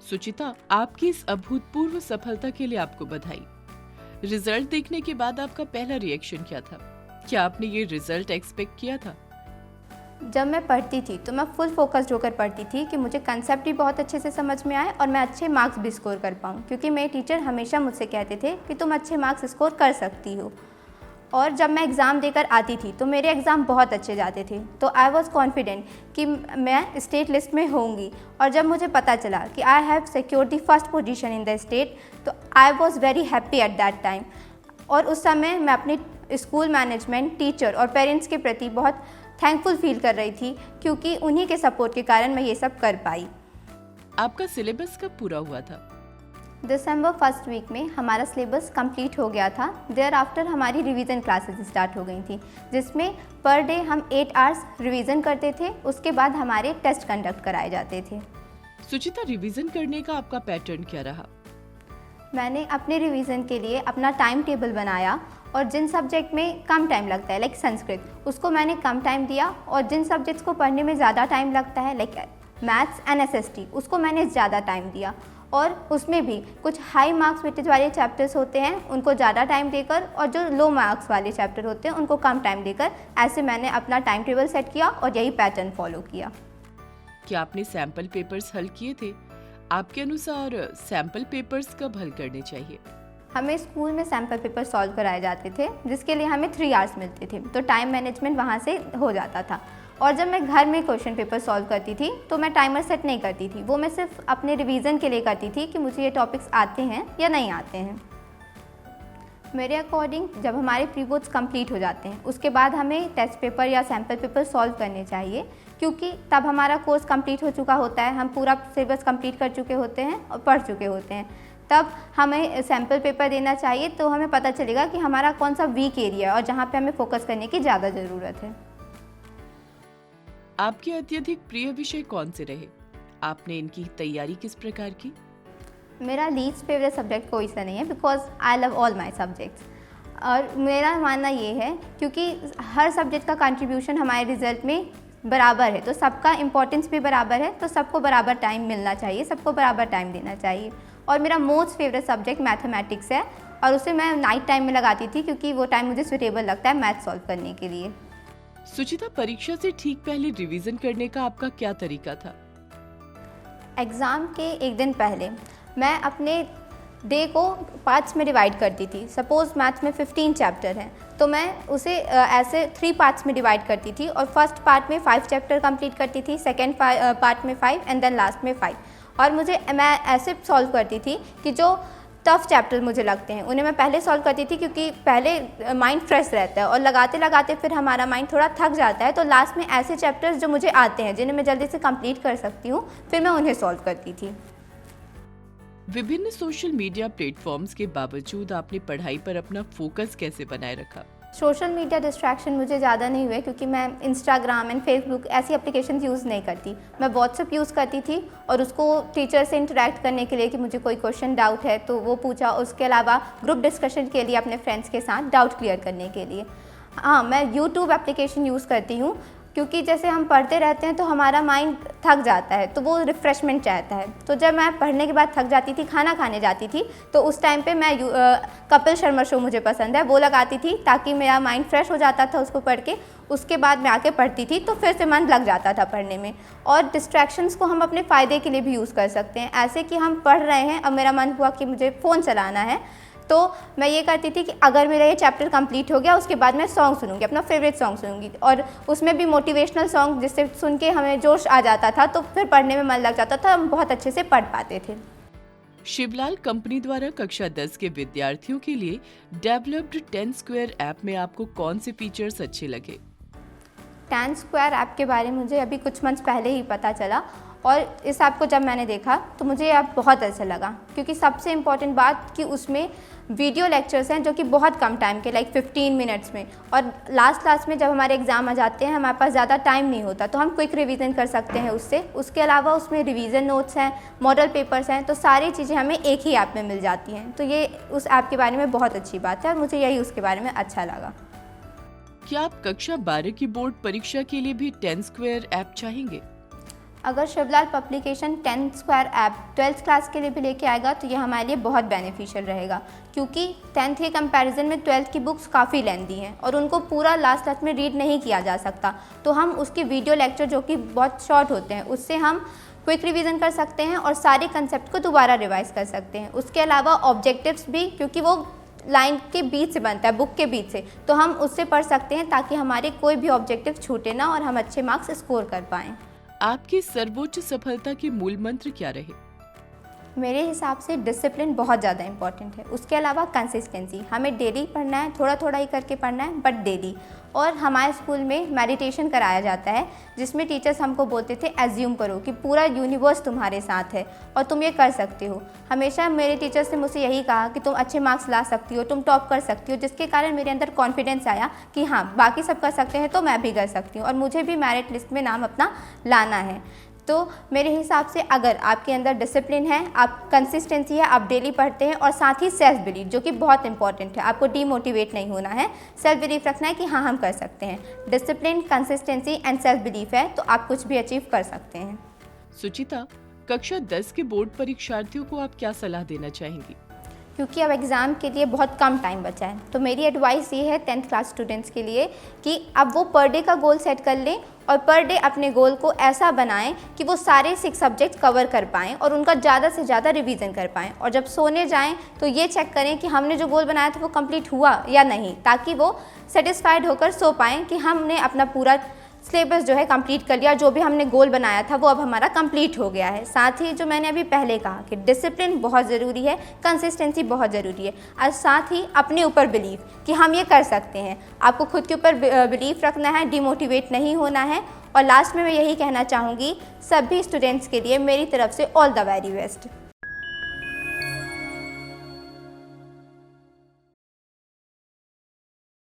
सुचिता, आपकी इस अभूतपूर्व सफलता के लिए आपको बधाई। रिजल्ट देखने के बाद आपका पहला रिएक्शन क्या था? क्या आपने ये रिजल्ट एक्सपेक्ट किया था? जब मैं पढ़ती थी तो मैं फुल फोकस्ड होकर पढ़ती थी कि मुझे कंसेप्ट भी बहुत अच्छे से समझ में आए और मैं अच्छे मार्क्स भी स्कोर कर पाऊँ, क्योंकि मेरे टीचर हमेशा मुझसे कहते थे कि तुम अच्छे मार्क्स स्कोर कर सकती हो। और जब मैं एग्ज़ाम देकर आती थी तो मेरे एग्ज़ाम बहुत अच्छे जाते थे, तो आई वॉज कॉन्फिडेंट कि मैं स्टेट लिस्ट में होंगी। और जब मुझे पता चला कि I have secured the first position in the state, तो I was very happy at that time. और उस समय मैं अपने स्कूल मैनेजमेंट, टीचर और पेरेंट्स के प्रति बहुत थैंकफुल फील कर रही थी, क्योंकि उन्हीं के सपोर्ट के कारण मैं ये सब कर पाई। आपका सिलेबस कब पूरा हुआ था? दिसंबर फर्स्ट वीक में हमारा सिलेबस कंप्लीट हो गया था। देयर आफ्टर हमारी रिवीजन क्लासेस स्टार्ट हो गई थी, जिसमें पर डे हम 8 आवर्स रिवीजन करते थे। उसके बाद हमारे टेस्ट कंडक्ट कराए जाते थे। सुचिता, रिवीजन करने का आपका पैटर्न क्या रहा? मैंने अपने रिवीजन के लिए अपना टाइम टेबल बनाया और जिन सब्जेक्ट में कम टाइम लगता है, लाइक संस्कृत, उसको मैंने कम टाइम दिया। और जिन सब्जेक्ट्स को पढ़ने में ज़्यादा टाइम लगता है, लाइक मैथ्स एंड एसएसटी, उसको मैंने ज़्यादा टाइम दिया। और उसमें भी कुछ हाई मार्क्स वेटेज वाले चैप्टर्स होते हैं, उनको ज़्यादा टाइम देकर, और जो लो मार्क्स वाले चैप्टर होते हैं उनको कम टाइम देकर, ऐसे मैंने अपना टाइम टेबल सेट किया और यही पैटर्न फॉलो किया। क्या आपने सैंपल पेपर्स हल किए थे? आपके अनुसार सैंपल पेपर्स कब हल करने चाहिए? हमें स्कूल में सैम्पल पेपर सॉल्व कराए जाते थे, जिसके लिए हमें 3 आवर्स मिलते थे, तो टाइम मैनेजमेंट वहाँ से हो जाता था। और जब मैं घर में क्वेश्चन पेपर सॉल्व करती थी तो मैं टाइमर सेट नहीं करती थी, वो मैं सिर्फ अपने रिवीजन के लिए करती थी कि मुझे ये टॉपिक्स आते हैं या नहीं आते हैं। मेरे अकॉर्डिंग जब हमारे प्री बोर्ड्स कंप्लीट हो जाते हैं, उसके बाद हमें टेस्ट पेपर या सैम्पल पेपर सॉल्व करने चाहिए, क्योंकि तब हमारा कोर्स कंप्लीट हो चुका होता है, हम पूरा सिलेबस कंप्लीट कर चुके होते हैं और पढ़ चुके होते हैं। तब हमें सैम्पल पेपर देना चाहिए, तो हमें पता चलेगा कि हमारा कौन सा वीक एरिया है और जहाँ पे हमें फोकस करने की ज़्यादा ज़रूरत है। आपके अत्यधिक प्रिय विषय कौन से रहे? आपने इनकी तैयारी किस प्रकार की? मेरा लीस्ट फेवरेट सब्जेक्ट कोई सा नहीं है, because I love all my subjects. और मेरा मानना ये है क्योंकि हर सब्जेक्ट का कंट्रीब्यूशन हमारे रिजल्ट में बराबर है, तो सबका इम्पोर्टेंस भी बराबर है, तो सबको बराबर टाइम मिलना चाहिए, सबको बराबर टाइम देना चाहिए। और मेरा मोस्ट फेवरेट सब्जेक्ट मैथमेटिक्स है, और उसे मैं नाइट टाइम में लगाती थी, क्योंकि वो टाइम मुझे सुटेबल लगता है मैथ सॉल्व करने के लिए। सुचिता, परीक्षा से ठीक पहले रिवीजन करने का आपका क्या तरीका था? एग्ज़ाम के एक दिन पहले मैं अपने डे को पार्ट्स में डिवाइड करती थी। सपोज़ मैथ्स में 15 चैप्टर हैं, तो मैं उसे ऐसे 3 पार्ट्स में डिवाइड करती थी, और फर्स्ट पार्ट में 5 चैप्टर कंप्लीट करती थी, सेकेंड पार्ट में 5 एंड देन लास्ट में 5। और मैं ऐसे सॉल्व करती थी कि जो टफ चैप्टर मुझे लगते हैं उन्हें मैं पहले सॉल्व करती थी, क्योंकि पहले माइंड फ्रेश रहता है और लगाते लगाते फिर हमारा माइंड थोड़ा थक जाता है, तो लास्ट में ऐसे चैप्टर्स जो मुझे आते हैं, जिन्हें मैं जल्दी से कंप्लीट कर सकती हूँ, फिर मैं उन्हें सॉल्व करती थी। विभिन्न सोशल मीडिया प्लेटफॉर्म्स के बावजूद आपने पढ़ाई पर अपना फोकस कैसे बनाए रखा? सोशल मीडिया डिस्ट्रैक्शन मुझे ज़्यादा नहीं हुए, क्योंकि मैं इंस्टाग्राम एंड फेसबुक ऐसी एप्लीकेशन यूज़ नहीं करती। मैं व्हाट्सएप यूज़ करती थी, और उसको टीचर से इंटरेक्ट करने के लिए कि मुझे कोई क्वेश्चन डाउट है तो वो पूछा, उसके अलावा ग्रुप डिस्कशन के लिए अपने फ्रेंड्स के साथ डाउट क्लियर करने के लिए। हाँ, मैं यूट्यूब एप्लीकेशन यूज़ करती हूँ, क्योंकि जैसे हम पढ़ते रहते हैं तो हमारा माइंड थक जाता है, तो वो रिफ़्रेशमेंट चाहता है। तो जब मैं पढ़ने के बाद थक जाती थी, खाना खाने जाती थी, तो उस टाइम पे मैं कपिल शर्मा शो मुझे पसंद है, वो लगाती थी, ताकि मेरा माइंड फ्रेश हो जाता था उसको पढ़ के। उसके बाद मैं आके पढ़ती थी, तो फिर से मन लग जाता था पढ़ने में। और डिस्ट्रैक्शंस को हम अपने फ़ायदे के लिए भी यूज़ कर सकते हैं, ऐसे कि हम पढ़ रहे हैं, अब मेरा मन हुआ कि मुझे फ़ोन चलाना है, तो मैं ये करती थी कि अगर मेरा ये चैप्टर कंप्लीट हो गया, उसके बाद मैं सॉन्ग सुनूंगी, अपना फेवरेट सॉन्ग सुनूंगी, और उसमें भी मोटिवेशनल सॉन्ग, जिससे सुन के हमें जोश आ जाता था, तो फिर पढ़ने में मन लग जाता था, हम बहुत अच्छे से पढ़ पाते थे। शिवलाल कंपनी द्वारा कक्षा 10 के विद्यार्थियों के लिए डेवलप्ड 10 स्क्वायर ऐप में आपको कौन से फीचर्स अच्छे लगे? 10 स्क्वायर ऐप के बारे में मुझे अभी कुछ मंथ पहले ही पता चला, और इस ऐप को जब मैंने देखा तो मुझे ये ऐप बहुत अच्छा लगा, क्योंकि सबसे इम्पॉर्टेंट बात कि उसमें वीडियो लेक्चर्स हैं जो कि बहुत कम टाइम के, लाइक 15 मिनट्स में। और लास्ट में जब हमारे एग्ज़ाम आ जाते हैं, हमारे पास ज़्यादा टाइम नहीं होता, तो हम क्विक रिवीजन कर सकते हैं उससे। उसके अलावा उसमें रिवीजन नोट्स हैं, मॉडल पेपर्स हैं, तो सारी चीज़ें हमें एक ही ऐप में मिल जाती हैं। तो ये उस ऐप के बारे में बहुत अच्छी बात है, और मुझे यही उसके बारे में अच्छा लगा। क्या आप कक्षा 12 की बोर्ड परीक्षा के लिए भी 10 स्क्वायर ऐप चाहेंगे? अगर Shivlal publication 10 square app 12th class के लिए भी लेके आएगा तो ये हमारे लिए बहुत बेनिफिशियल रहेगा, क्योंकि 10th के कंपैरिजन में 12th की बुक्स काफ़ी लेंदी हैं और उनको पूरा लास्ट में रीड नहीं किया जा सकता। तो हम उसकी वीडियो लेक्चर जो कि बहुत शॉर्ट होते हैं उससे हम क्विक रिवीजन कर सकते हैं और सारे कंसेप्ट को दोबारा रिवाइज कर सकते हैं। उसके अलावा ऑब्जेक्टिव्स भी, क्योंकि वो लाइन के बीच से बनता है, बुक के बीच से, तो हम उससे पढ़ सकते हैं ताकि हमारे कोई भी ऑब्जेक्टिव छूटे ना और हम अच्छे मार्क्स स्कोर कर पाएँ। आपकी सर्वोच्च सफलता के मूल मंत्र क्या रहे? मेरे हिसाब से डिसिप्लिन बहुत ज़्यादा इंपॉर्टेंट है। उसके अलावा कंसिस्टेंसी, हमें डेली पढ़ना है, थोड़ा थोड़ा ही करके पढ़ना है बट डेली। और हमारे स्कूल में मेडिटेशन कराया जाता है जिसमें टीचर्स हमको बोलते थे एज्यूम करो कि पूरा यूनिवर्स तुम्हारे साथ है और तुम ये कर सकते हो। हमेशा मेरे टीचर्स ने मुझसे यही कहा कि तुम अच्छे मार्क्स ला सकती हो, तुम टॉप कर सकती हो, जिसके कारण मेरे अंदर कॉन्फिडेंस आया कि हाँ बाकी सब कर सकते हैं तो मैं भी कर सकती हूँ और मुझे भी मेरिट लिस्ट में नाम अपना लाना है। तो मेरे हिसाब से अगर आपके अंदर डिसिप्लिन है, आप कंसिस्टेंसी है, आप डेली पढ़ते हैं और साथ ही सेल्फ बिलीफ जो कि बहुत इंपॉर्टेंट है, आपको डीमोटिवेट नहीं होना है, सेल्फ बिलीफ रखना है कि हाँ हम कर सकते हैं। Discipline, consistency and self belief है तो आप कुछ भी अचीव कर सकते हैं। सुचिता, कक्षा 10 के बोर्ड परीक्षार्थियों को आप क्या सलाह देना चाहेंगी? क्योंकि अब एग्ज़ाम के लिए बहुत कम टाइम बचा है तो मेरी एडवाइस ये है 10th क्लास स्टूडेंट्स के लिए कि अब वो पर डे का गोल सेट कर लें और पर डे अपने गोल को ऐसा बनाएं कि वो सारे 6 सब्जेक्ट कवर कर पाएँ और उनका ज़्यादा से ज़्यादा रिवीजन कर पाएँ। और जब सोने जाएं तो ये चेक करें कि हमने जो गोल बनाया था वो कंप्लीट हुआ या नहीं, ताकि वो सेटिस्फाइड होकर सो पाएँ कि हमने अपना पूरा सिलेबस जो है कंप्लीट कर लिया, जो भी हमने गोल बनाया था वो अब हमारा कंप्लीट हो गया है। साथ ही जो मैंने अभी पहले कहा कि डिसिप्लिन बहुत ज़रूरी है, कंसिस्टेंसी बहुत ज़रूरी है और साथ ही अपने ऊपर बिलीव कि हम ये कर सकते हैं। आपको खुद के ऊपर बिलीफ रखना है, डिमोटिवेट नहीं होना है। और लास्ट में मैं यही कहना चाहूँगी सभी स्टूडेंट्स के लिए मेरी तरफ से ऑल द वेरी बेस्ट।